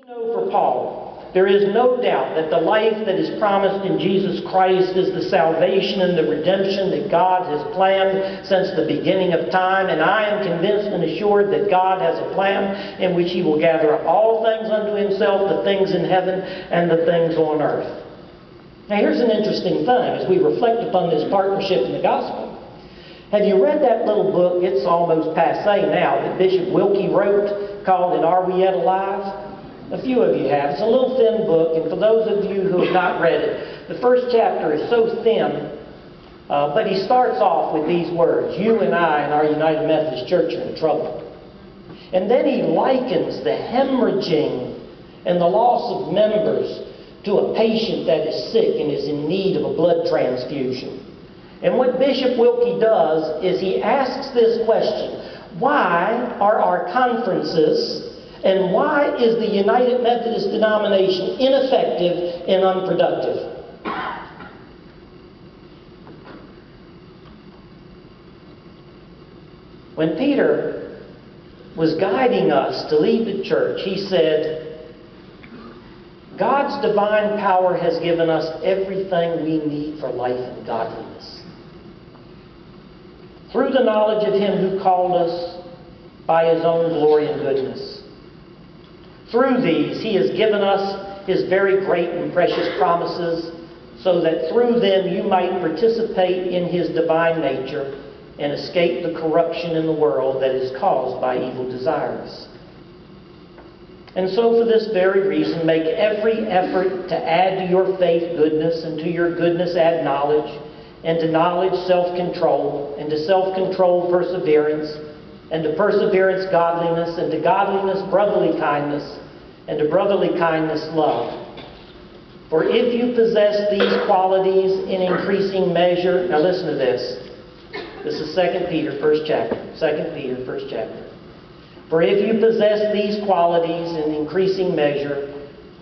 For Paul, there is no doubt that the life that is promised in Jesus Christ is the salvation and the redemption that God has planned since the beginning of time, and I am convinced and assured that God has a plan in which He will gather up all things unto Himself, the things in heaven and the things on earth. Now here's an interesting thing as we reflect upon this partnership in the gospel. Have you read that little book, it's almost passé now, that Bishop Wilkie wrote called And Are We Yet Alive? A few of you have. It's a little thin book, and for those of you who have not read it, the first chapter is so thin, but he starts off with these words: you and I in our United Methodist Church are in trouble. And then he likens the hemorrhaging and the loss of members to a patient that is sick and is in need of a blood transfusion. And what Bishop Wilkie does is he asks this question: why are our conferences and why is the United Methodist denomination ineffective and unproductive? When Peter was guiding us to lead the church, he said, God's divine power has given us everything we need for life and godliness. Through the knowledge of Him who called us by His own glory and goodness. Through these, He has given us His very great and precious promises, so that through them you might participate in His divine nature and escape the corruption in the world that is caused by evil desires. And so for this very reason, make every effort to add to your faith goodness, and to your goodness add knowledge, and to knowledge self-control, and to self-control perseverance, and to perseverance godliness, and to godliness brotherly kindness, and to brotherly kindness love. For if you possess these qualities in increasing measure, now listen to this. This is 2 Peter, first chapter. 2 Peter, first chapter. For if you possess these qualities in increasing measure,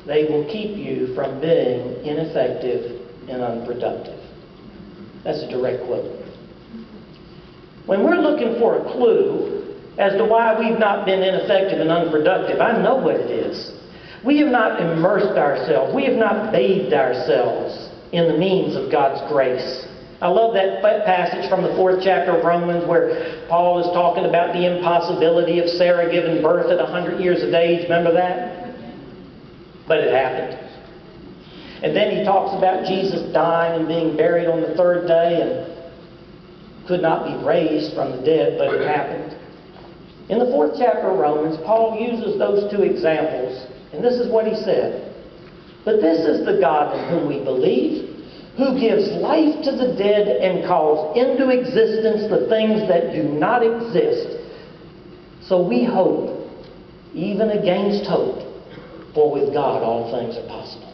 they will keep you from being ineffective and unproductive. That's a direct quote. When we're looking for a clue as to why we've not been ineffective and unproductive, I know what it is. We have not immersed ourselves. We have not bathed ourselves in the means of God's grace. I love that passage from the 4th chapter of Romans where Paul is talking about the impossibility of Sarah giving birth at 100 years of age. Remember that? But it happened. And then he talks about Jesus dying and being buried on the 3rd day and could not be raised from the dead, but it happened. In the 4th chapter of Romans, Paul uses those two examples, and this is what he said. But this is the God in whom we believe, who gives life to the dead and calls into existence the things that do not exist. So we hope, even against hope, for with God all things are possible.